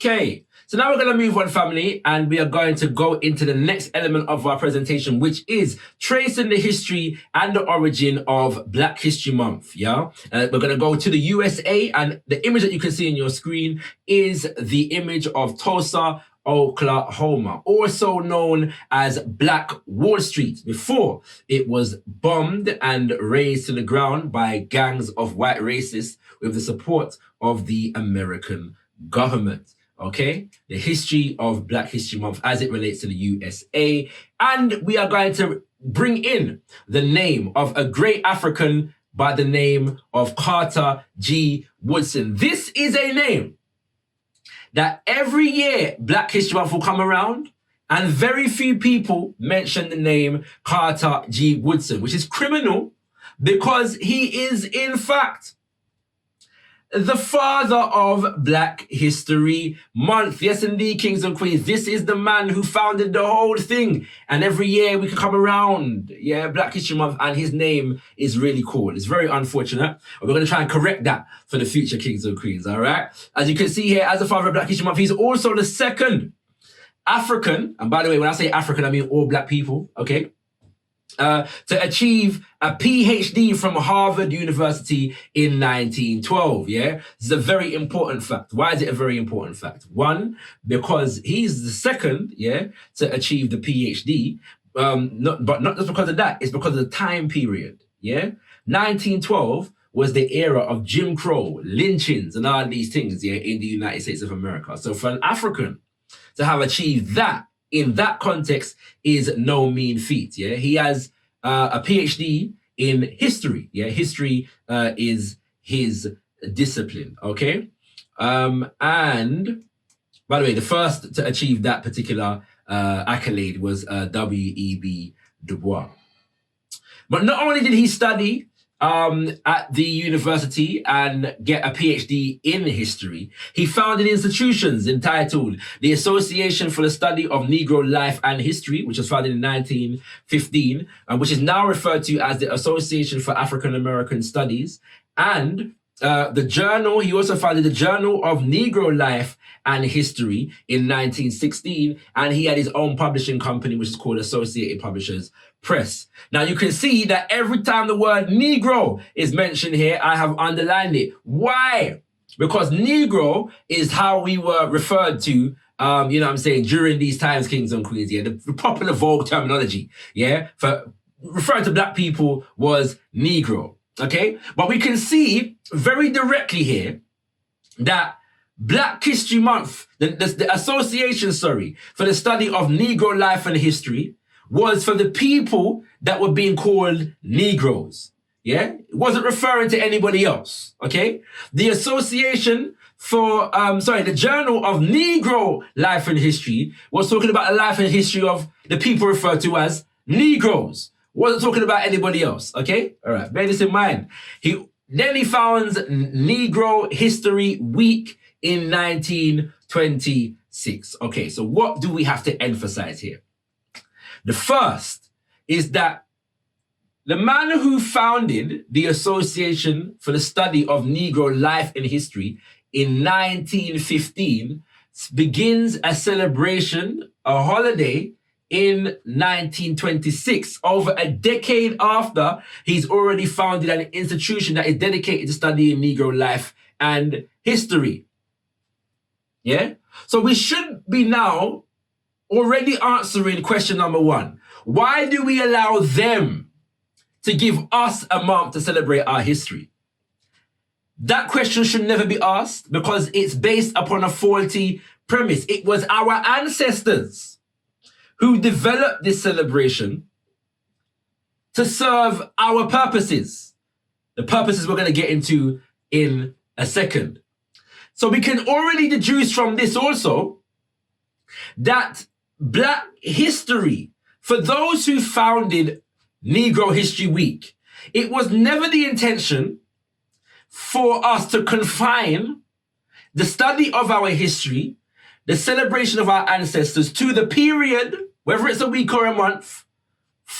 Okay, so now we're going to move on, family, and we are going to go into the next element of our presentation, which is tracing the history and the origin of Black History Month, yeah? We're going to go to the USA, and the image that you can see on your screen is the image of Tulsa, Oklahoma, also known as Black Wall Street, before it was bombed and razed to the ground by gangs of white racists with the support of the American government. Okay, the history of Black History Month as it relates to the USA. And we are going to bring in the name of a great African by the name of Carter G. Woodson. This is a name that every year Black History Month will come around, and very few people mention the name Carter G. Woodson, which is criminal because he is, in fact, the father of Black History Month. Yes, indeed, kings and queens. This is the man who founded the whole thing. And every year we can come around, yeah, Black History Month, and his name is really cool. It's very unfortunate. But we're going to try and correct that for the future kings and queens, all right? As you can see here, as the father of Black History Month, he's also the second African, and by the way, when I say African, I mean all Black people, okay? To achieve a PhD from Harvard University in 1912, yeah? This is a very important fact. Why is it a very important fact? One, because he's the second, yeah, to achieve the PhD, but not just because of that, it's because of the time period, yeah? 1912 was the era of Jim Crow, lynchings, and all these things, yeah, in the United States of America. So for an African to have achieved that in that context is no mean feat, yeah? He has a PhD in history, yeah? History is his discipline, okay? And by the way, the first to achieve that particular accolade was W.E.B. Du Bois. But not only did he study at the university and get a PhD in history, he founded institutions entitled the Association for the Study of Negro Life and History, which was founded in 1915, which is now referred to as the Association for African American Studies, and the journal. He also founded the Journal of Negro Life and History in 1916, and he had his own publishing company, which is called Associated Publishers Press. Now you can see that every time the word Negro is mentioned here, I have underlined it. Why? Because Negro is how we were referred to, you know what I'm saying, during these times, kings and queens, yeah, the popular vogue terminology, yeah, for referring to Black people was Negro, okay? But we can see very directly here that Black History Month, the association, for the study of Negro life and history was for the people that were being called Negroes, yeah? It wasn't referring to anybody else, okay? The Association for, the Journal of Negro Life and History was talking about the life and history of the people referred to as Negroes. Wasn't talking about anybody else, okay? All right, bear this in mind. Then he founds Negro History Week in 1926. Okay, so what do we have to emphasize here? The first is that the man who founded the Association for the Study of Negro Life and History in 1915 begins a celebration, a holiday, in 1926, over a decade after he's already founded an institution that is dedicated to studying Negro life and history. Yeah? So we should be now already answering question number one. Why do we allow them to give us a month to celebrate our history? That question should never be asked because it's based upon a faulty premise. It was our ancestors who developed this celebration to serve our purposes. The purposes we're going to get into in a second. So we can already deduce from this also that Black history, for those who founded Negro History Week, it was never the intention for us to confine the study of our history, the celebration of our ancestors, to the period, whether it's a week or a month,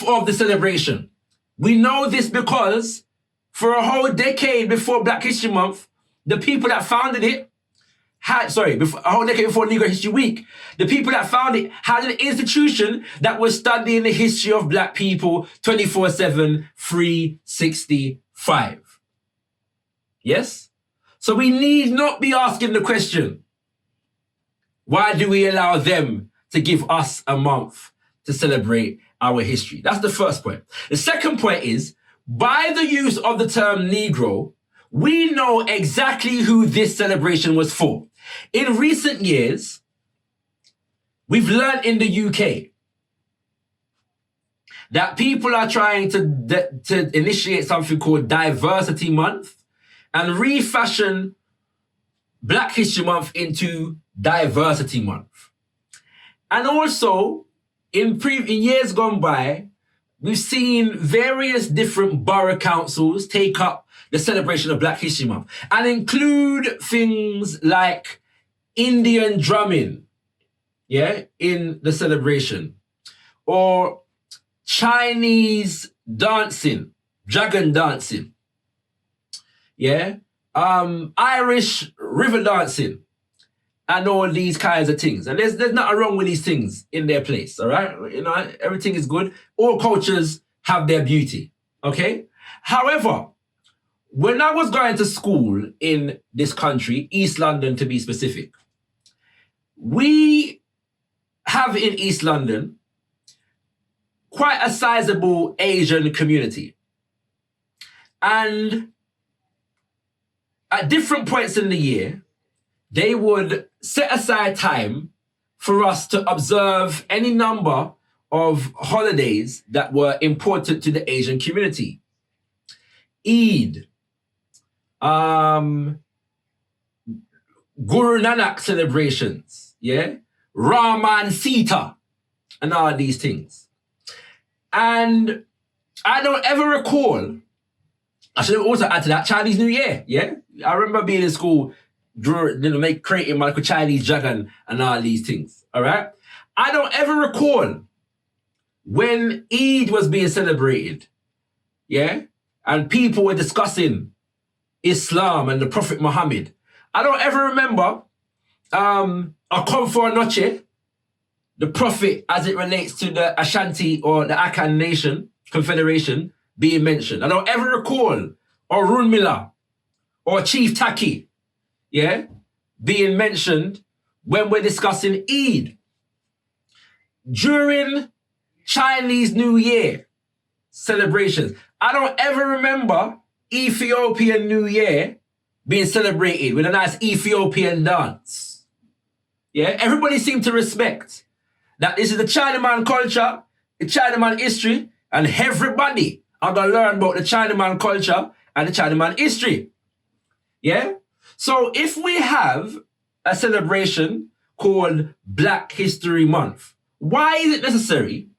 of the celebration. We know this because for a whole decade before Black History Month, the people that founded it a whole decade before Negro History Week, the people that found it had an institution that was studying the history of black people 24/7, 365. Yes? So we need not be asking the question, why do we allow them to give us a month to celebrate our history? That's the first point. The second point is, by the use of the term Negro, we know exactly who this celebration was for. In recent years, we've learned in the UK that people are trying to initiate something called Diversity Month and refashion Black History Month into Diversity Month. And also, in years gone by, we've seen various different borough councils take up the celebration of Black History Month and include things like Indian drumming, in the celebration, or Chinese dancing, dragon dancing, Irish river dancing, and all these kinds of things. And there's nothing wrong with these things in their place, all right? Everything is good. All cultures have their beauty, okay? However, when I was going to school in this country, East London to be specific, we have in East London quite a sizable Asian community. And at different points in the year, they would set aside time for us to observe any number of holidays that were important to the Asian community. Eid, Guru Nanak celebrations, Raman Sita, and all these things. And I don't ever recall, I should also add to that, Chinese New Year, I remember being in school, creating my Chinese dragon and all these things, all right? I don't ever recall when Eid was being celebrated, and people were discussing Islam and the Prophet Muhammad. I don't ever remember Akomfo Noche, the Prophet as it relates to the Ashanti or the Akan Nation Confederation being mentioned. I don't ever recall Orun Miller or Chief Taki, being mentioned when we're discussing Eid. During Chinese New Year celebrations, I don't ever remember Ethiopian New Year being celebrated with a nice Ethiopian dance. Everybody seemed to respect that this is the Chinaman culture, the Chinaman history, and everybody are going to learn about the Chinaman culture and the Chinaman history. So if we have a celebration called Black History Month, why is it necessary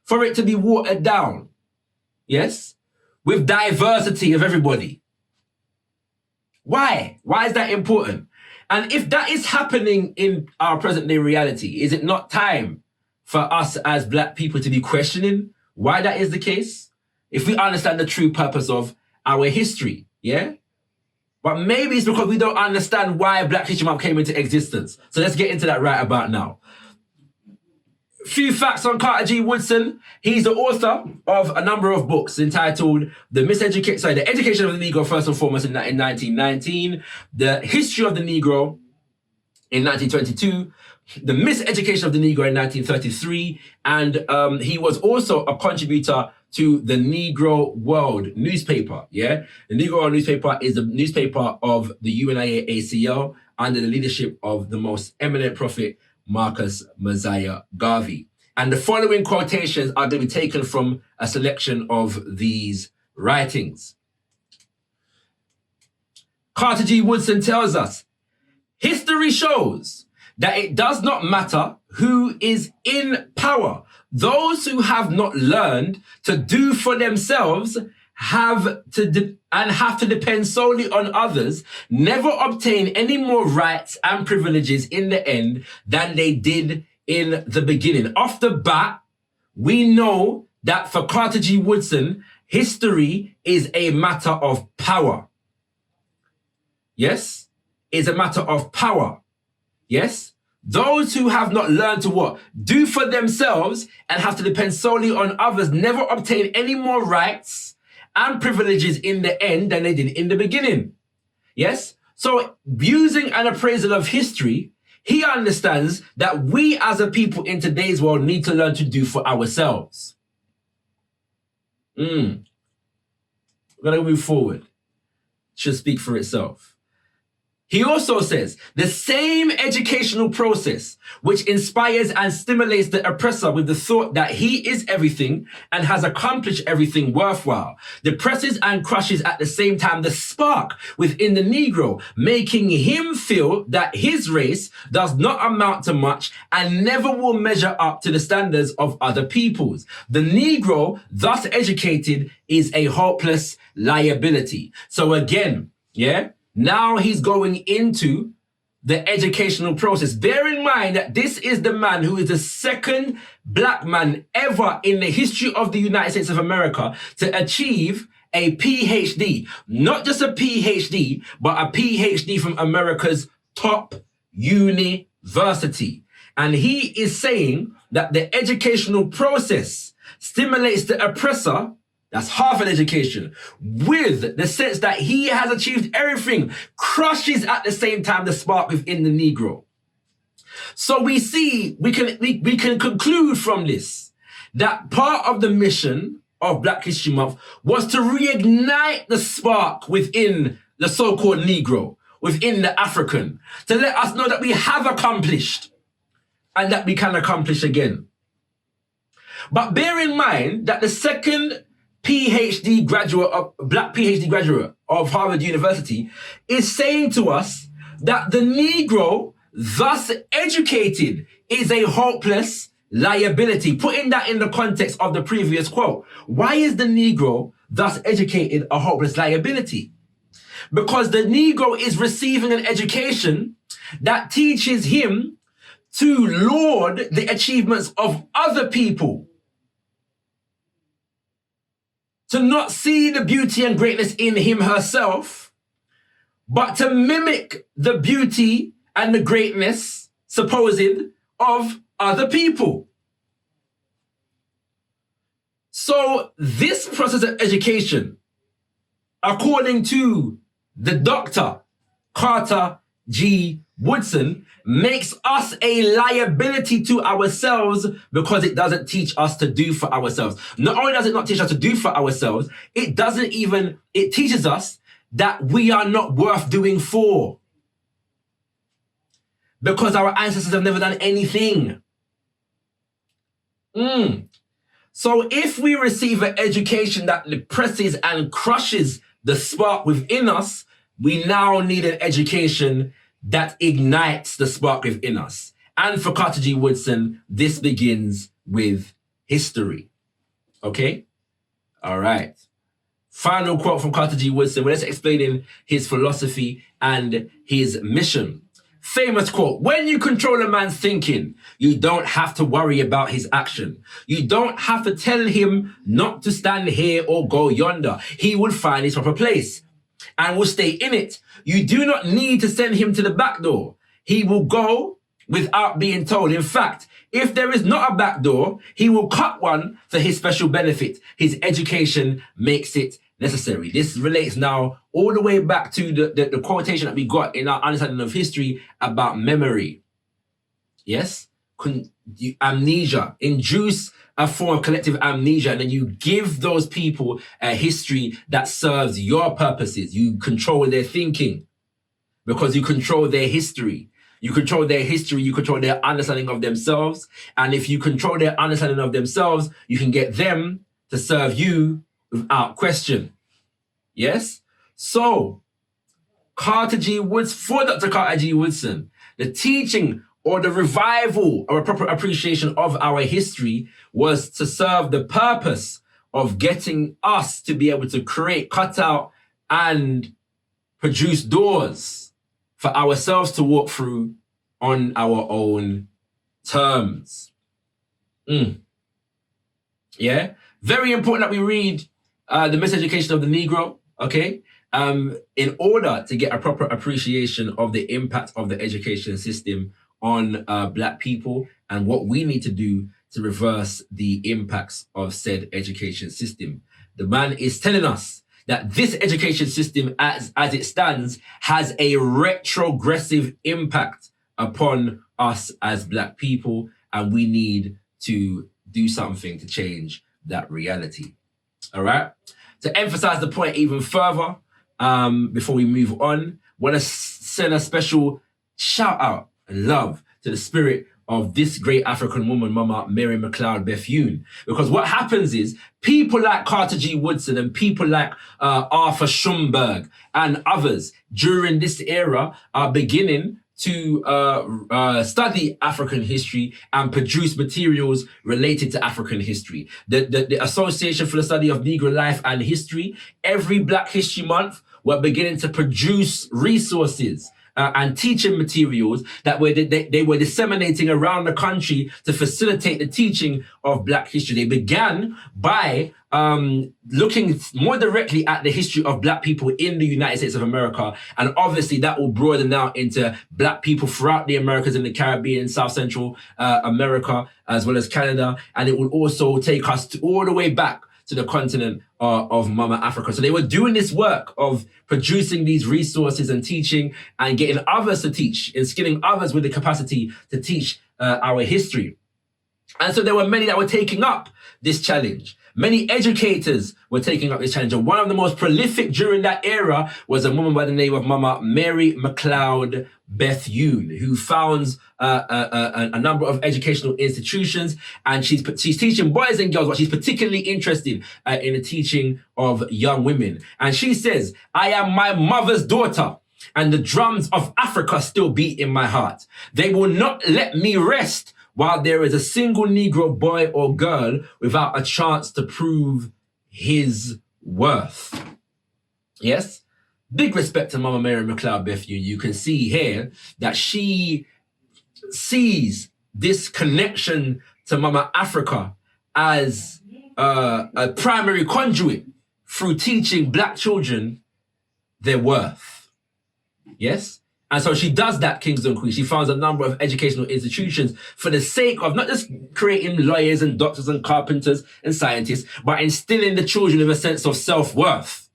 for it to be watered down? With diversity of everybody. Why? Why is that important? And if that is happening in our present day reality, is it not time for us as Black people to be questioning why that is the case? If we understand the true purpose of our history, But maybe it's because we don't understand why Black History Month came into existence. So let's get into that right about now. Few facts on Carter G. Woodson. He's the author of a number of books entitled The Education of the Negro, first and foremost, in 1919, The History of the Negro in 1922, The Miseducation of the Negro in 1933, and he was also a contributor to the Negro World newspaper, The Negro World newspaper is the newspaper of the UNIA-ACL under the leadership of the most eminent prophet, Marcus Messiah Garvey. And the following quotations are going to be taken from a selection of these writings. Carter G. Woodson tells us, history shows that it does not matter who is in power. Those who have not learned to do for themselves have to depend solely on others, never obtain any more rights and privileges in the end than they did in the beginning. Off the bat, we know that for Carter G. Woodson, history is a matter of power. Yes, it's a matter of power. Yes? Those who have not learned to what? Do for themselves and have to depend solely on others never obtain any more rights and privileges in the end than they did in the beginning. Yes? So using an appraisal of history, he understands that we as a people in today's world need to learn to do for ourselves. We're going to move forward. Should speak for itself. He also says the same educational process which inspires and stimulates the oppressor with the thought that he is everything and has accomplished everything worthwhile, depresses and crushes at the same time the spark within the Negro, making him feel that his race does not amount to much and never will measure up to the standards of other peoples. The Negro, thus educated, is a hopeless liability. So again, now he's going into the educational process. Bear in mind that this is the man who is the second black man ever in the history of the United States of America to achieve a PhD. Not just a PhD, but a PhD from America's top university. And he is saying that the educational process stimulates the oppressor. That's half an education, with the sense that he has achieved everything, crushes at the same time the spark within the Negro. So we can conclude from this that part of the mission of Black History Month was to reignite the spark within the so-called Negro, within the African, to let us know that we have accomplished and that we can accomplish again. But bear in mind that the second black PhD graduate of Harvard University is saying to us that the Negro, thus educated, is a hopeless liability. Putting that in the context of the previous quote, why is the Negro, thus educated, a hopeless liability? Because the Negro is receiving an education that teaches him to laud the achievements of other people, to not see the beauty and greatness in him herself, but to mimic the beauty and the greatness, supposed, of other people. So this process of education, according to the Dr. Carter G. Woodson, makes us a liability to ourselves because it doesn't teach us to do for ourselves. Not only does it not teach us to do for ourselves, it teaches us that we are not worth doing for, because our ancestors have never done anything. So if we receive an education that depresses and crushes the spark within us, we now need an education that ignites the spark within us. And for Carter G. Woodson, this begins with history. Okay? All right. Final quote from Carter G. Woodson. Well, let's explain his philosophy and his mission. Famous quote: when you control a man's thinking, you don't have to worry about his action. You don't have to tell him not to stand here or go yonder. He will find his proper place and will stay in it. You do not need to send him to the back door. He will go without being told. In fact, if there is not a back door, he will cut one for his special benefit. His education makes it necessary. This relates now all the way back to the quotation that we got in our understanding of history about memory. Yes? Amnesia. Induce a form of collective amnesia, and then you give those people a history that serves your purposes. You control their thinking because you control their history. You control their history, you control their understanding of themselves. And if you control their understanding of themselves, you can get them to serve you without question. Yes? So, Carter G. Woodson, for Dr. Carter G. Woodson, the teaching or the revival or a proper appreciation of our history was to serve the purpose of getting us to be able to create, cut out, and produce doors for ourselves to walk through on our own terms. Yeah? Very important that we read the Miseducation of the Negro, okay? in order to get a proper appreciation of the impact of the education system on Black people and what we need to do to reverse the impacts of said education system. The man is telling us that this education system as it stands has a retrogressive impact upon us as Black people, and we need to do something to change that reality. All right? To emphasize the point even further, before we move on, want to send a special shout out and love to the spirit of this great African woman, Mama Mary McLeod Bethune. Because what happens is people like Carter G. Woodson and people like Arthur Schomburg and others during this era are beginning to study African history and produce materials related to African history. The Association for the Study of Negro Life and History, every Black History Month, we're beginning to produce resources and teaching materials that they were disseminating around the country to facilitate the teaching of Black history. They began by looking more directly at the history of Black people in the United States of America. And obviously that will broaden out into Black people throughout the Americas and the Caribbean, South Central America, as well as Canada. And it will also take us all the way back to the continent of Mama Africa. So they were doing this work of producing these resources and teaching and getting others to teach and skilling others with the capacity to teach our history. And so there were many that were taking up this challenge. Many educators were taking up this challenge. And one of the most prolific during that era was a woman by the name of Mama Mary McLeod Bethune, who founds a number of educational institutions. And she's teaching boys and girls, but she's particularly interested in the teaching of young women. And she says, "I am my mother's daughter, and the drums of Africa still beat in my heart. They will not let me rest while there is a single Negro boy or girl without a chance to prove his worth." Yes? Big respect to Mama Mary McLeod Bethune. You can see here that she sees this connection to Mama Africa as a primary conduit through teaching Black children their worth. Yes? And so she does that, Kings and Queens. She founds a number of educational institutions for the sake of not just creating lawyers and doctors and carpenters and scientists, but instilling the children with a sense of self-worth,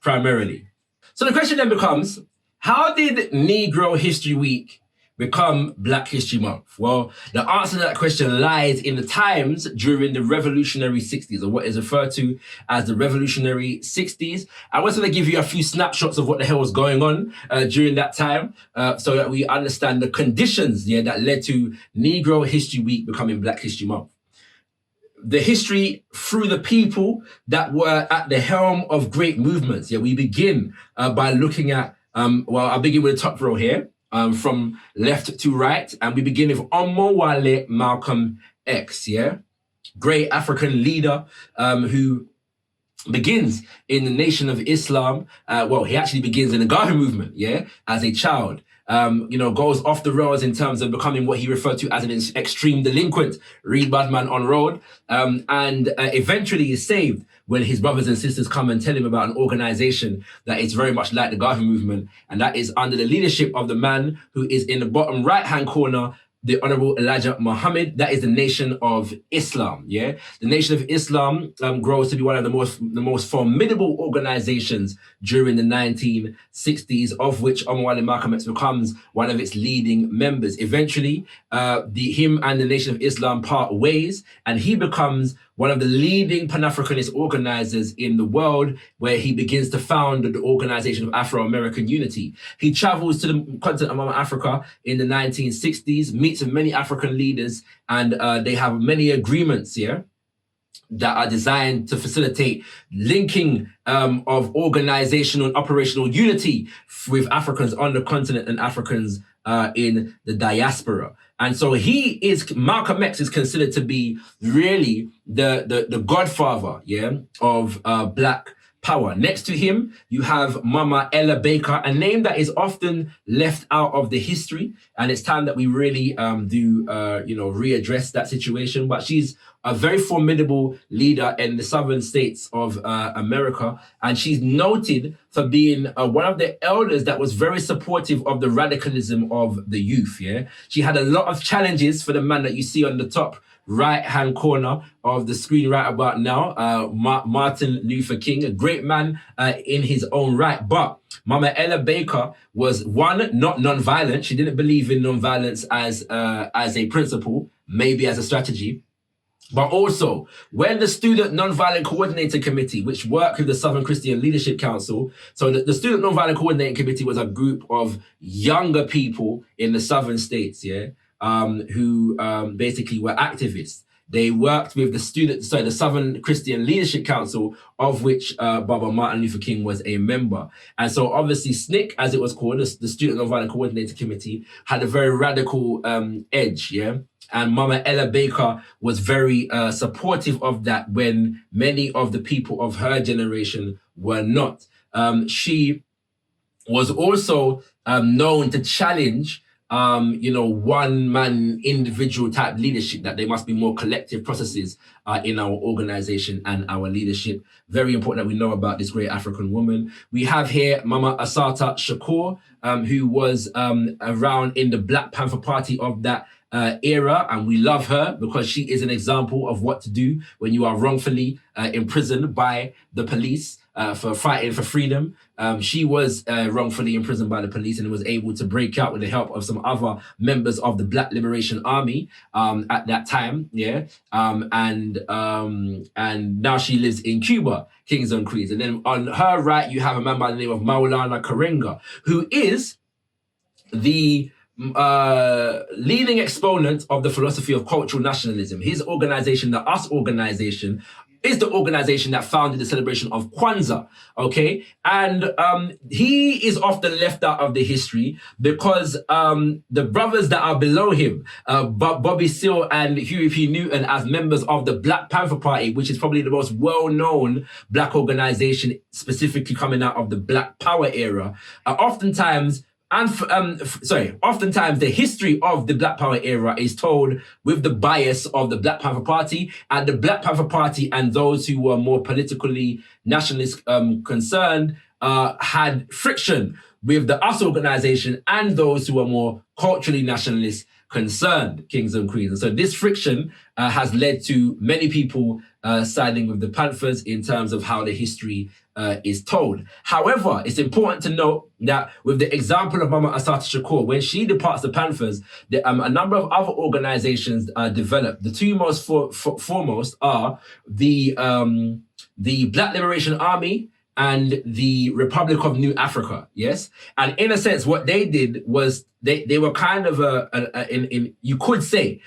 primarily. So the question then becomes, how did Negro History Week become Black History Month? Well, the answer to that question lies in the times during the Revolutionary 60s, or what is referred to as the Revolutionary 60s. I was going to give you a few snapshots of what the hell was going on during that time, so that we understand the conditions that led to Negro History Week becoming Black History Month. The history through the people that were at the helm of great movements. We begin by looking at, I'll begin with the top row here. From left to right, and we begin with Omowale Malcolm X, great African leader who begins in the Nation of Islam. He actually begins in the Garvey movement, as a child. Goes off the rails in terms of becoming what he referred to as an extreme delinquent, read Badman on road, and eventually is saved when his brothers and sisters come and tell him about an organization that is very much like the Garvey movement, and that is under the leadership of the man who is in the bottom right-hand corner, the Honorable Elijah Muhammad. That is the Nation of Islam, The Nation of Islam grows to be one of the most formidable organizations during the 1960s, of which Omowale Malcolm X becomes one of its leading members. Eventually, him and the Nation of Islam part ways, and he becomes one of the leading Pan-Africanist organizers in the world, where he begins to found the Organization of Afro-American Unity. He travels to the continent of Mama Africa in the 1960s, meets with many African leaders, and they have many agreements that are designed to facilitate linking of organizational and operational unity with Africans on the continent and Africans in the diaspora. And so Malcolm X is considered to be really the godfather, of Black power. Next to him, you have Mama Ella Baker, a name that is often left out of the history, and it's time that we really readdress that situation. But she's a very formidable leader in the southern states of America, and she's noted for being one of the elders that was very supportive of the radicalism of the youth. Yeah, she had a lot of challenges for the man that you see on the top right-hand corner of the screen right about now, Martin Luther King, a great man in his own right. But Mama Ella Baker was, one, not non-violent. She didn't believe in non-violence as a principle, maybe as a strategy. But also, when the Student Nonviolent Coordinator Committee, which worked with the Southern Christian Leadership Council, so the Student Nonviolent Coordinating Committee was a group of younger people in the southern states, who basically were activists. They worked with the Southern Christian Leadership Council, of which Baba Martin Luther King was a member. And so obviously SNCC, as it was called, the Student Nonviolent Coordinator Committee, had a very radical edge, And Mama Ella Baker was very supportive of that when many of the people of her generation were not. She was also known to challenge one-man individual type leadership, that there must be more collective processes in our organization and our leadership. Very important that we know about this great African woman. We have here Mama Assata Shakur, who was around in the Black Panther Party of that era, and we love her because she is an example of what to do when you are wrongfully imprisoned by the police for fighting for freedom. She was wrongfully imprisoned by the police and was able to break out with the help of some other members of the Black Liberation Army at that time, and now she lives in Cuba, Kings and Queens. And then on her right, you have a man by the name of Maulana Karenga, who is the leading exponent of the philosophy of cultural nationalism. His organization, the US organization, is the organization that founded the celebration of Kwanzaa, okay? And he is often left out of the history because the brothers that are below him, Bobby Seale and Huey P. Newton, as members of the Black Panther Party, which is probably the most well-known Black organization specifically coming out of the Black Power era, oftentimes the history of the Black Power era is told with the bias of the Black Panther Party, and the Black Panther Party and those who were more politically nationalist concerned had friction with the US organization and those who were more culturally nationalist concerned, Kings and Queens. And so this friction has led to many people siding with the Panthers in terms of how the history is told. However, it's important to note that with the example of Mama Assata Shakur, when she departs the Panthers, a number of other organizations developed. The two most foremost are the Black Liberation Army and the Republic of New Africa, yes? And in a sense, what they did was they were kind of you could say,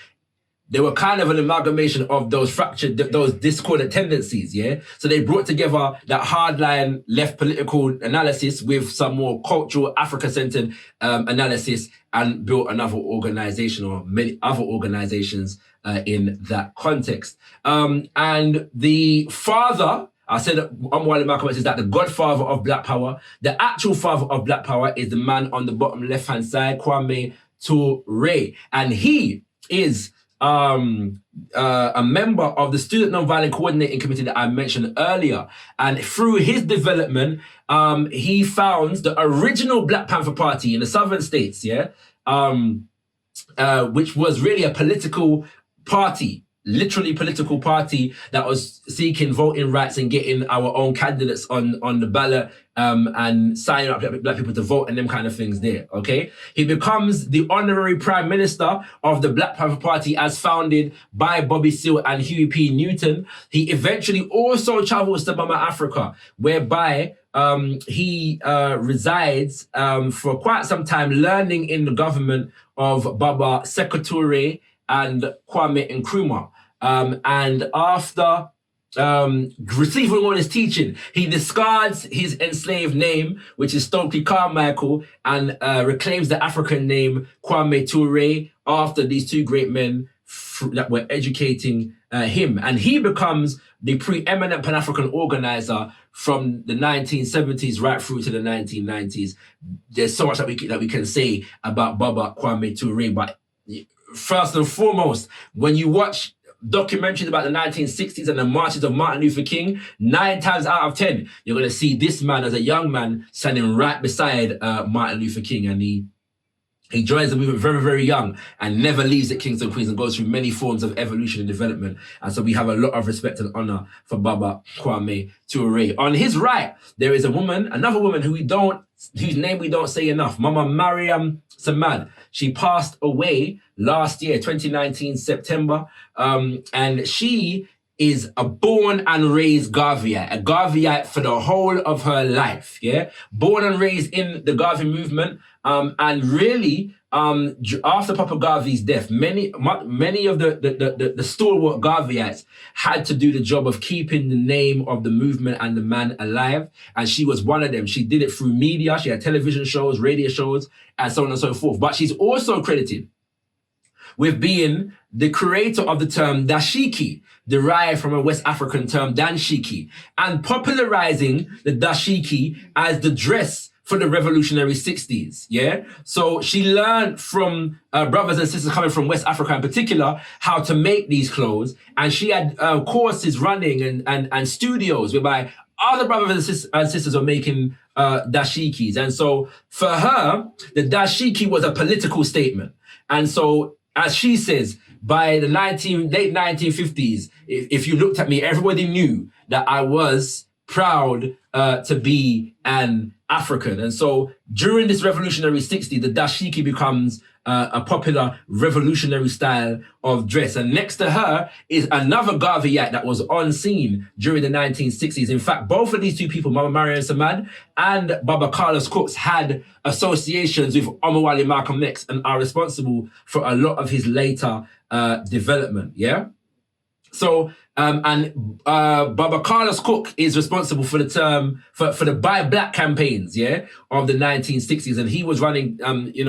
they were kind of an amalgamation of those fractured, those discordant tendencies, So they brought together that hardline left political analysis with some more cultural Africa-centered analysis and built another organization or many other organizations in that context. And the father, I said Omwale Malcolm X is that the godfather of Black Power. The actual father of Black Power is the man on the bottom left-hand side, Kwame Ture. And he is a member of the Student Nonviolent Coordinating Committee that I mentioned earlier. And through his development, he founds the original Black Panther Party in the southern states, which was really a political party, literally political party that was seeking voting rights and getting our own candidates on the ballot and signing up Black people to vote and them kind of things there, okay? He becomes the honorary prime minister of the Black Panther Party as founded by Bobby Seale and Huey P. Newton. He eventually also travels to Mama Africa, whereby he resides for quite some time, learning in the government of Baba Sekou Touré and Kwame Nkrumah. And after receiving all his teaching, he discards his enslaved name, which is Stokely Carmichael, and reclaims the African name Kwame Ture after these two great men that were educating him. And he becomes the preeminent Pan-African organizer from the 1970s right through to the 1990s. There's so much that we can say about Baba Kwame Ture, but first and foremost, when you watch documentaries about the 1960s and the marches of Martin Luther King, 9 times out of 10, you're going to see this man as a young man standing right beside Martin Luther King, and he joins the movement very, very young and never leaves at Kings and Queens and goes through many forms of evolution and development. And so we have a lot of respect and honor for Baba Kwame Ture. On his right, there is another woman whose name we don't say enough, Mama Mariam Samad. She passed away last year, 2019, September. And she is a born and raised Garveyite, a Garveyite for the whole of her life, yeah? Born and raised in the Garvey movement, and really, after Papa Garvey's death, many of the stalwart Garveyites had to do the job of keeping the name of the movement and the man alive, and she was one of them. She did it through media. She had television shows, radio shows, and so on and so forth. But she's also credited with being the creator of the term dashiki, derived from a West African term danshiki, and popularizing the dashiki as the dress for the revolutionary 60s, yeah? So she learned from brothers and sisters coming from West Africa in particular how to make these clothes, and she had courses running and studios whereby other brothers and sisters were making dashikis. And so for her, the dashiki was a political statement. And so, as she says, by the late 1950s, if you looked at me, everybody knew that I was proud to be an African. And so during this revolutionary 60s, the dashiki becomes a popular revolutionary style of dress. And next to her is another Garveyite that was on scene during the 1960s. In fact, both of these two people, Mama Mariam Samad and Baba Carlos Cooks, had associations with Omowale Malcolm X and are responsible for a lot of his later development, yeah? So, Baba Carlos Cook is responsible for the term, for the Buy Black campaigns, yeah, of the 1960s. And he was running,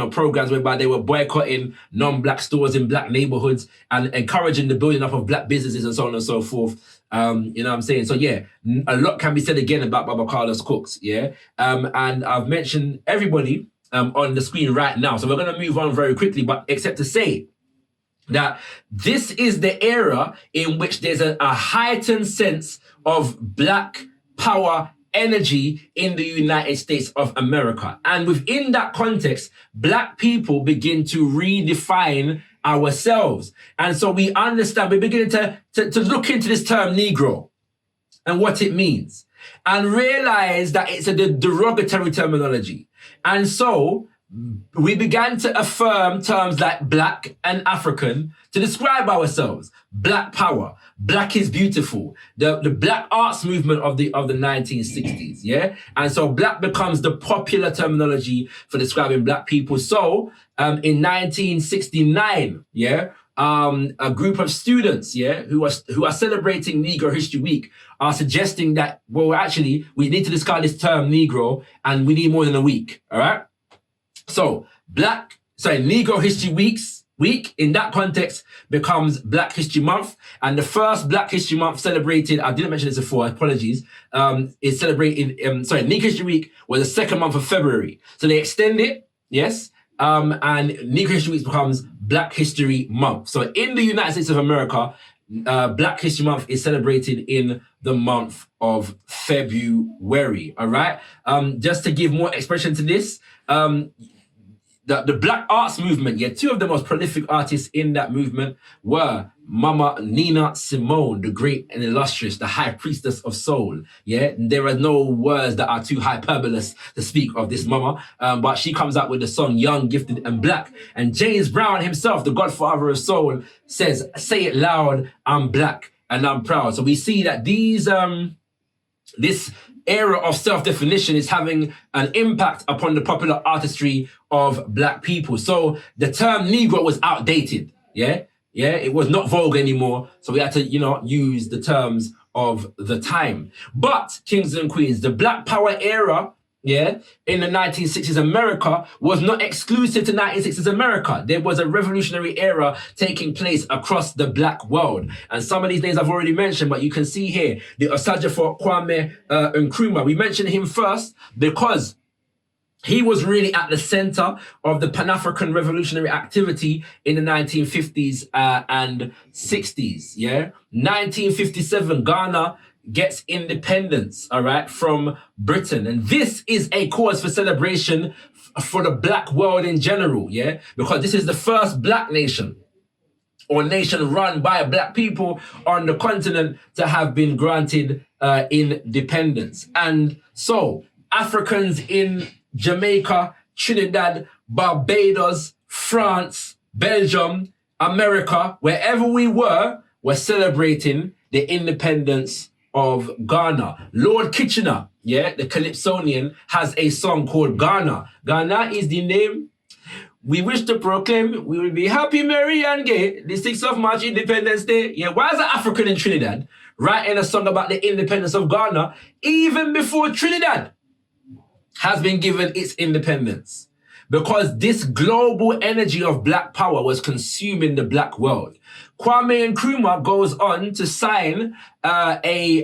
programs whereby they were boycotting non-black stores in black neighborhoods and encouraging the building up of black businesses and so on and so forth. You know what I'm saying? So yeah, a lot can be said again about Baba Carlos Cooks, yeah. And I've mentioned everybody on the screen right now. So we're going to move on very quickly, but except to say that this is the era in which there's a heightened sense of black power energy in the United States of America. And within that context, black people begin to redefine ourselves. And so we understand, we begin to look into this term Negro and what it means and realize that it's a derogatory terminology. And so we began to affirm terms like black and African to describe ourselves. Black power, black is beautiful, the black arts movement of the 1960s, yeah? And so black becomes the popular terminology for describing black people. So in 1969, yeah, a group of students, yeah, who are celebrating Negro History Week are suggesting that, well, actually, we need to discard this term Negro and we need more than a week, all right? So Negro History Week in that context becomes Black History Month, and the first Black History Month celebrated, I didn't mention this before, apologies, is celebrated, Negro History Week was the second month of February. So they extend it, yes, and Negro History Week becomes Black History Month. So in the United States of America, Black History Month is celebrated in the month of February, all right? Just to give more expression to this, the black arts movement, yeah, two of the most prolific artists in that movement were Mama Nina Simone, the great and illustrious, the high priestess of soul, yeah? There are no words that are too hyperbolous to speak of this mama, but she comes out with the song Young, Gifted and Black. And James Brown himself, the godfather of soul, says, say it loud, I'm black and I'm proud. So we see that this era of self-definition is having an impact upon the popular artistry of black people. So the term Negro was outdated, yeah? Yeah, it was not vogue anymore. So we had to, use the terms of the time. But, kings and queens, the black power era yeah, in the 1960s America was not exclusive to 1960s America. There was a revolutionary era taking place across the black world. And some of these names I've already mentioned, but you can see here, the Osagyefo Kwame Nkrumah. We mentioned him first because he was really at the center of the Pan-African revolutionary activity in the 1950s and 60s, yeah? 1957, Ghana gets independence, all right, from Britain. And this is a cause for celebration for the black world in general, yeah? Because this is the first black nation or nation run by black people on the continent to have been granted independence. And so Africans in Jamaica, Trinidad, Barbados, France, Belgium, America, wherever we were celebrating the independence of Ghana. Lord Kitchener, yeah, the Calypsonian, has a song called Ghana. Ghana is the name we wish to proclaim. We will be happy, merry, and gay. The 6th of March, Independence Day. Yeah, why is an African in Trinidad writing a song about the independence of Ghana even before Trinidad has been given its independence? Because this global energy of black power was consuming the black world. Kwame Nkrumah goes on to sign a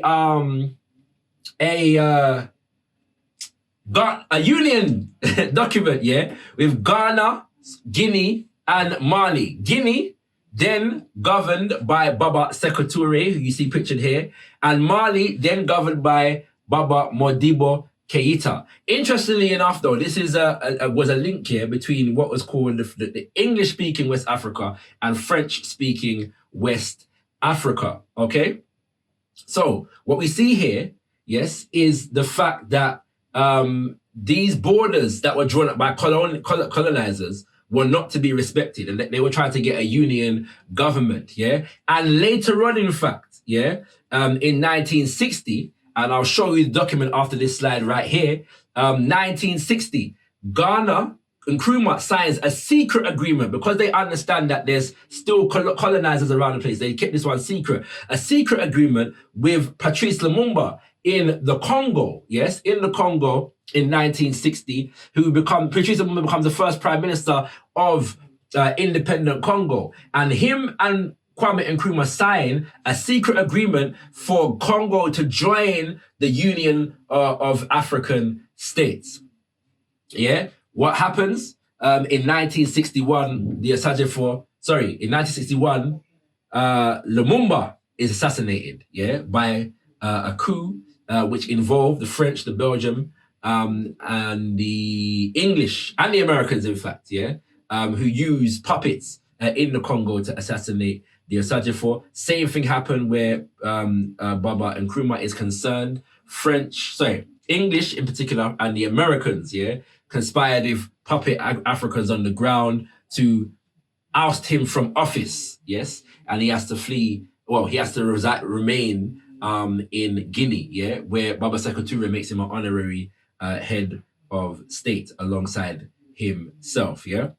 union document, yeah, with Ghana, Guinea, and Mali. Guinea, then governed by Baba Sekou Touré, who you see pictured here, and Mali, then governed by Baba Modibo Keita. Interestingly enough, though, this is was a link here between what was called the English-speaking West Africa and French-speaking West Africa. Okay, so what we see here, yes, is the fact that these borders that were drawn up by colonizers were not to be respected, and they were trying to get a union government. Yeah, and later on, in fact, yeah, in 1960. And I'll show you the document after this slide right here. 1960, Ghana, Nkrumah signs a secret agreement because they understand that there's still colonizers around the place. They kept this one secret. A secret agreement with Patrice Lumumba in the Congo, yes, in the Congo in 1960, Patrice Lumumba becomes the first prime minister of independent Congo. And him and Kwame Nkrumah signed a secret agreement for Congo to join the Union of African States. Yeah, what happens in 1961? In 1961, Lumumba is assassinated. Yeah, by a coup which involved the French, the Belgium, and the English and the Americans, in fact. Yeah, who used puppets in the Congo to assassinate the Osagyefo. Same thing happened where Baba Nkrumah is concerned. English in particular, and the Americans, yeah, conspired with puppet Africans on the ground to oust him from office, yes, and he has to flee. Well, he has to remain in Guinea, yeah, where Baba Sekou Touré makes him an honorary head of state alongside himself, yeah.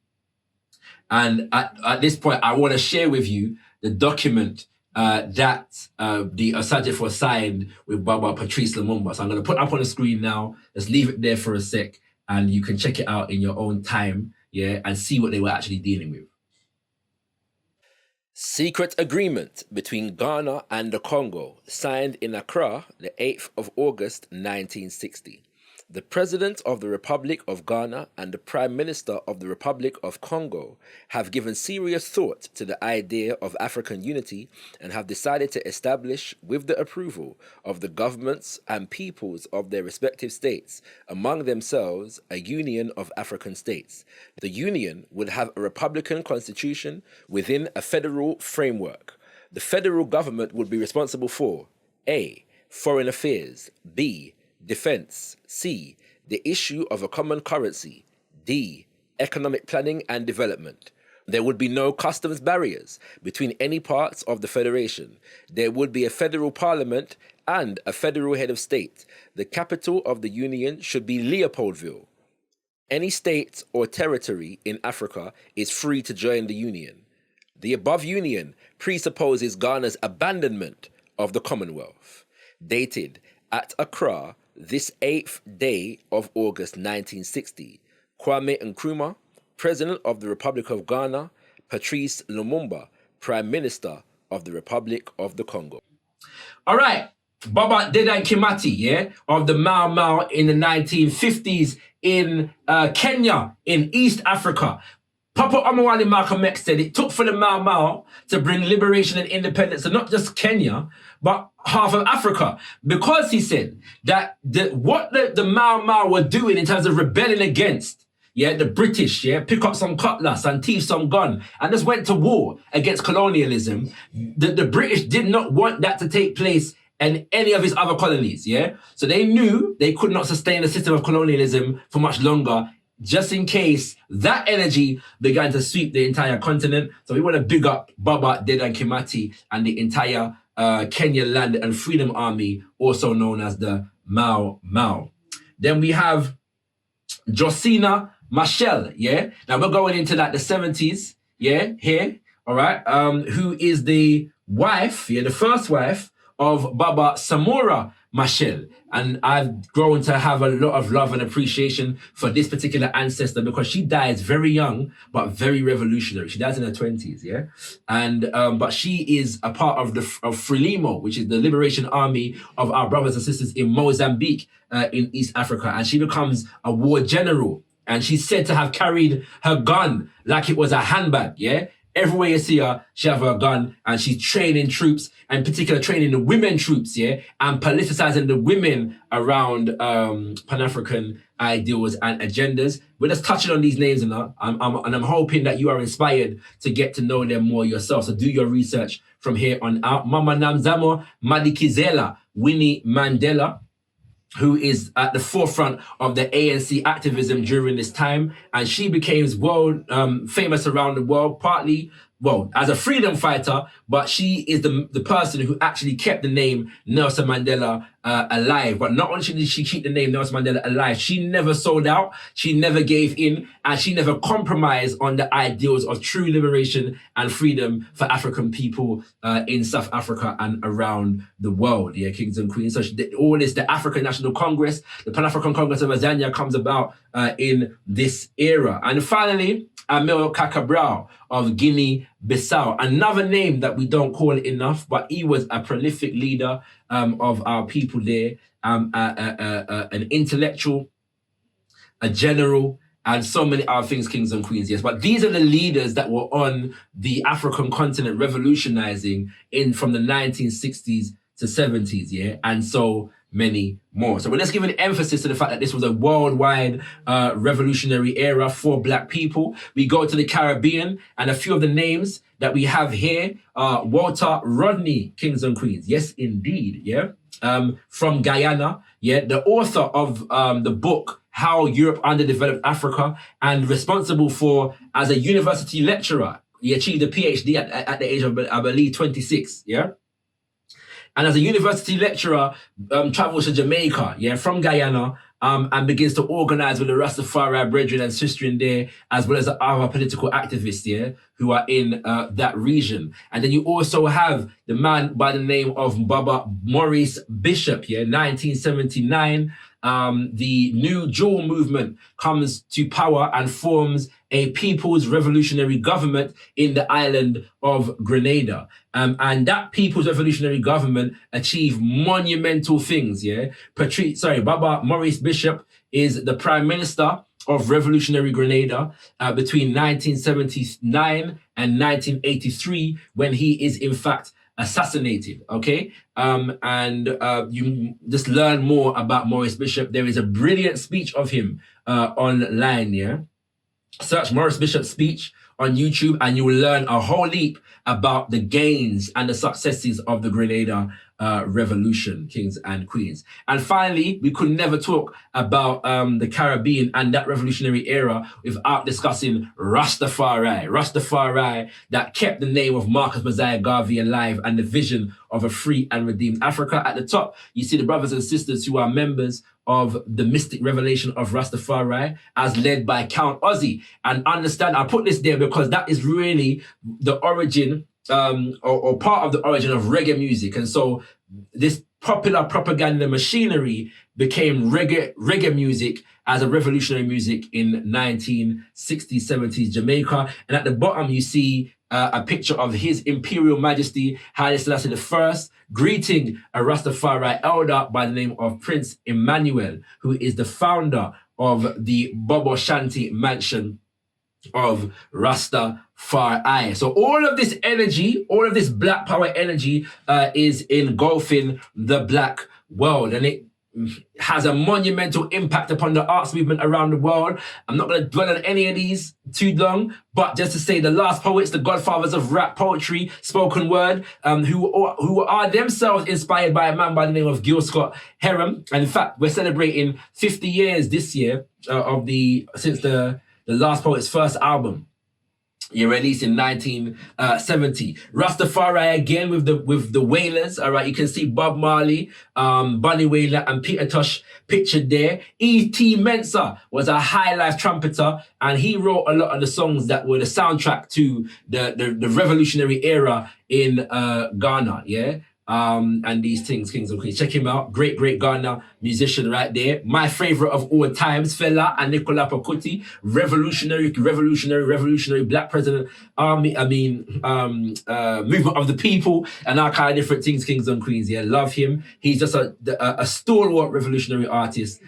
And at this point, I want to share with you the document that the Osagyefo signed with Baba Patrice Lumumba. So I'm going to put it up on the screen now. Let's leave it there for a sec, and you can check it out in your own time, yeah, and see what they were actually dealing with. Secret agreement between Ghana and the Congo, signed in Accra, the 8th of August, 1960. The President of the Republic of Ghana and the Prime Minister of the Republic of Congo have given serious thought to the idea of African unity and have decided to establish, with the approval of the governments and peoples of their respective states, among themselves, a union of African states. The union would have a republican constitution within a federal framework. The federal government would be responsible for A. Foreign affairs, B. Defense, C. The issue of a common currency, D. Economic planning and development. There would be no customs barriers between any parts of the federation. There would be a federal parliament and a federal head of state. The capital of the union should be Leopoldville. Any state or territory in Africa is free to join the union. The above union presupposes Ghana's abandonment of the Commonwealth. Dated at Accra, This 8th day of August 1960, Kwame Nkrumah, President of the Republic of Ghana, Patrice Lumumba, Prime Minister of the Republic of the Congo. All right, Baba Dedan Kimathi, yeah, of the Mau Mau in the 1950s in Kenya, in East Africa. Papa Omowale Malcolm X said it took for the Mau Mau to bring liberation and independence to not just Kenya, but half of Africa. Because he said that what the Mau Mau were doing in terms of rebelling against, yeah, the British, yeah, pick up some cutlass and thief some gun and just went to war against colonialism. The British did not want that to take place in any of his other colonies, yeah? So they knew they could not sustain the system of colonialism for much longer, just in case that energy began to sweep the entire continent. So we want to big up Baba Dedan Kimathi and the entire Kenya Land and Freedom Army, also known as the Mau Mau. Then we have Josina Machel, yeah? Now we're going into like the 70s, yeah, here, all right? Who is the wife, yeah, the first wife of Baba Samora Machel. And I've grown to have a lot of love and appreciation for this particular ancestor because she dies very young, but very revolutionary. She dies in her 20s, yeah? And, but she is a part of Frelimo, which is the liberation army of our brothers and sisters in Mozambique, in East Africa. And she becomes a war general. And she's said to have carried her gun like it was a handbag, yeah? Everywhere you see her, she have her gun and she's training troops, and in particular training the women troops, yeah? And politicizing the women around Pan-African ideals and agendas. We're just touching on these names and I'm hoping that you are inspired to get to know them more yourself. So do your research from here on out. Mama Namzamo Madikizela Winnie Mandela, who is at the forefront of the ANC activism during this time. And she became world famous around the world, partly, well, as a freedom fighter, but she is the person who actually kept the name Nelson Mandela alive. But not only did she keep the name Nelson Mandela alive, she never sold out, she never gave in, and she never compromised on the ideals of true liberation and freedom for African people in South Africa and around the world, yeah, kings and queens. So all this, the African National Congress, the Pan-African Congress of Azania comes about in this era. And finally, Amel Kakabral of Guinea-Bissau, another name that we don't call enough, but he was a prolific leader of our people there, an intellectual, a general, and so many other things, kings and queens, yes. But these are the leaders that were on the African continent revolutionizing from the 1960s to 70s, yeah, and so many more. So we're just giving emphasis to the fact that this was a worldwide revolutionary era for Black people. We go to the Caribbean, and a few of the names that we have here are Walter Rodney, kings and queens. Yes, indeed, yeah. From Guyana, yeah, the author of the book, How Europe Underdeveloped Africa, and responsible for, as a university lecturer, he achieved a PhD at the age of, I believe, 26, yeah? And as a university lecturer, travels to Jamaica, yeah, from Guyana, and begins to organize with the Rastafari brethren and sisters there, as well as other political activists, yeah, who are in that region. And then you also have the man by the name of Baba Maurice Bishop, yeah, 1979. The new dual movement comes to power and forms a people's revolutionary government in the island of Grenada. And that people's revolutionary government achieved monumental things, yeah? Baba Maurice Bishop is the Prime Minister of Revolutionary Grenada between 1979 and 1983, when he is in fact assassinated, okay? You just learn more about Maurice Bishop. There is a brilliant speech of him online, yeah? Search Maurice Bishop's speech on YouTube and you will learn a whole heap about the gains and the successes of the Grenada revolution, kings and queens. And finally, we could never talk about the Caribbean and that revolutionary era without discussing Rastafari. Rastafari that kept the name of Marcus Mosiah Garvey alive and the vision of a free and redeemed Africa. At the top, you see the brothers and sisters who are members of the mystic revelation of Rastafari as led by Count Ozzy. And understand, I put this there because that is really the origin or part of the origin of reggae music. And so this popular propaganda machinery became reggae music as a revolutionary music in 1960s, 70s Jamaica. And at the bottom, you see a picture of His Imperial Majesty Haile Selassie I greeting a Rastafari elder by the name of Prince Emmanuel, who is the founder of the Bobo Shanti Mansion of Rastafari. So all of this energy, all of this black power energy is engulfing the black world, and it has a monumental impact upon the arts movement around the world. I'm not going to dwell on any of these too long, but just to say the last poets, the godfathers of rap poetry, spoken word, who are themselves inspired by a man by the name of Gil Scott Heron. And in fact, we're celebrating 50 years this year since the last poet's first album. He released in 1970. Rastafari again with the Wailers. All right, you can see Bob Marley, Bunny Wailer, and Pt2 pictured there. E.T. Mensah was a high life trumpeter, and he wrote a lot of the songs that were the soundtrack to the revolutionary era in Ghana. Yeah. And these things, Kings and Queens. Check him out. Great Ghana musician right there. My favorite of all times, Fela and Nicola Pakuti. Revolutionary black president, movement of the people, and all kind of different things, Kings and Queens. Yeah, love him. He's just a stalwart revolutionary artist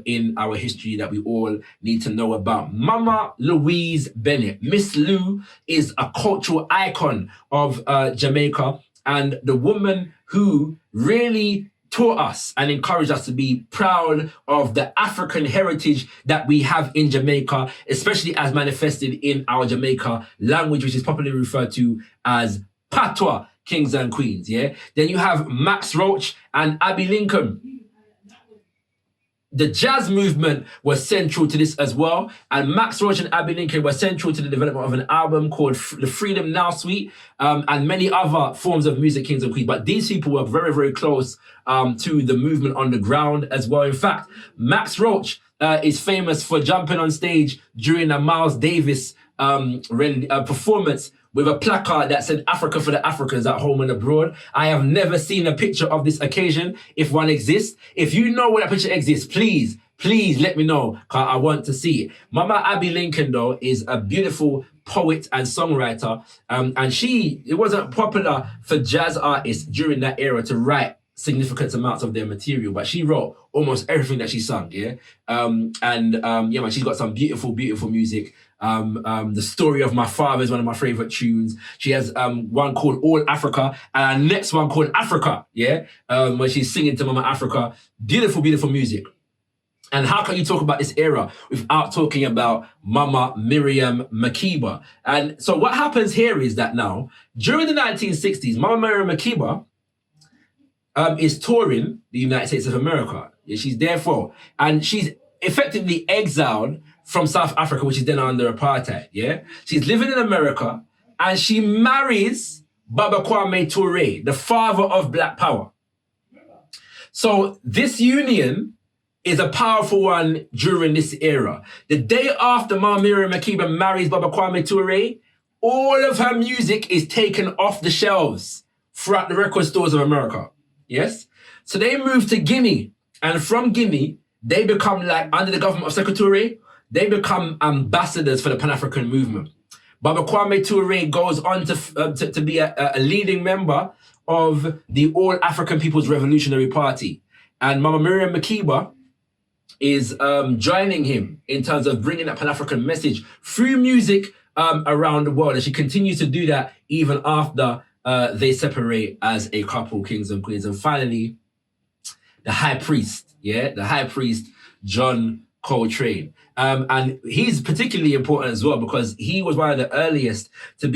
in our history that we all need to know about. Mama Louise Bennett. Miss Lou is a cultural icon of Jamaica, and the woman who really taught us and encouraged us to be proud of the African heritage that we have in Jamaica, especially as manifested in our Jamaica language, which is popularly referred to as Patois, Kings and Queens. Yeah. Then you have Max Roach and Abby Lincoln. The jazz movement was central to this as well, and Max Roach and Abby Lincoln were central to the development of an album called The Freedom Now Suite, and many other forms of music, Kings and Queens. But these people were very close to the movement on the ground as well. In fact, Max Roach is famous for jumping on stage during a Miles Davis performance with a placard that said "Africa for the Africans at home and abroad." I have never seen a picture of this occasion, if one exists. If you know where that picture exists, please let me know, because I want to see it. Mama Abby Lincoln, though, is a beautiful poet and songwriter, and it wasn't popular for jazz artists during that era to write significant amounts of their material, but she wrote almost everything that she sung. Yeah, man, she's got some beautiful music. The Story of My Father is one of my favorite tunes. She has one called All Africa, and her next one called Africa. Yeah, when she's singing to Mama Africa. Beautiful music. And how can you talk about this era without talking about Mama Miriam Makeba? And so what happens here is that now, during the 1960s, Mama Miriam Makeba is touring the United States of America. Yeah, she's there and she's effectively exiled from South Africa, which is then under apartheid. Yeah, she's living in America, and she marries Baba Kwame Ture, the father of Black Power. So this union is a powerful one during this era. The day after Mama Miriam Makeba marries Baba Kwame Ture, all of her music is taken off the shelves throughout the record stores of America. Yes? So they move to Guinea, and from Guinea, they become, like, under the government of Secretary, they become ambassadors for the Pan-African movement. Baba Kwame Ture goes on to be a leading member of the All African People's Revolutionary Party. And Mama Miriam Makeba is joining him in terms of bringing that Pan-African message through music around the world. And she continues to do that even after they separate as a couple, Kings and Queens. And finally, the High Priest, John Coltrane. And he's particularly important as well because he was one of the earliest to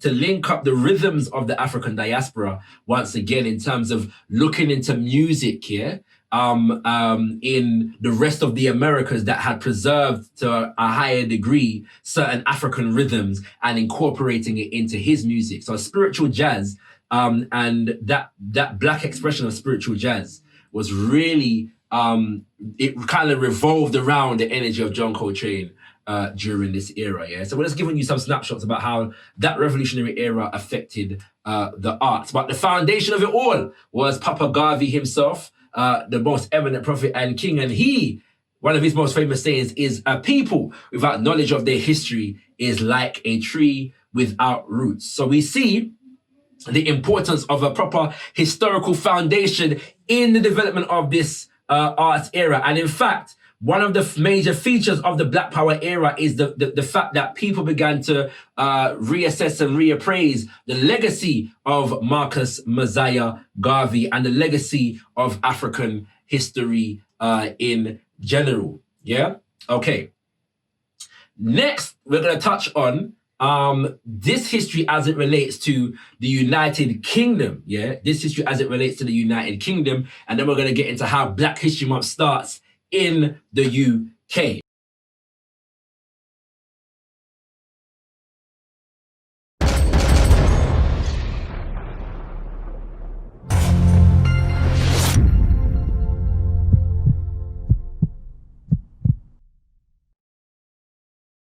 link up the rhythms of the African diaspora once again in terms of looking into music, in the rest of the Americas that had preserved to a higher degree certain African rhythms and incorporating it into his music. So spiritual jazz, and that black expression of spiritual jazz was really, it kind of revolved around the energy of John Coltrane during this era. Yeah, so we're just giving you some snapshots about how that revolutionary era affected the arts. But the foundation of it all was Papa Garvey himself, the most eminent prophet and king, and one of his most famous sayings is, "A people without knowledge of their history is like a tree without roots." So we see the importance of a proper historical foundation in the development of this arts era. And in fact, one of the major features of the Black Power era is the fact that people began to reassess and reappraise the legacy of Marcus Mosiah Garvey and the legacy of African history in general. Yeah? Okay. Next, we're going to touch on this history as it relates to the United Kingdom. Yeah? This history as it relates to the United Kingdom. And then we're going to get into how Black History Month starts in the UK.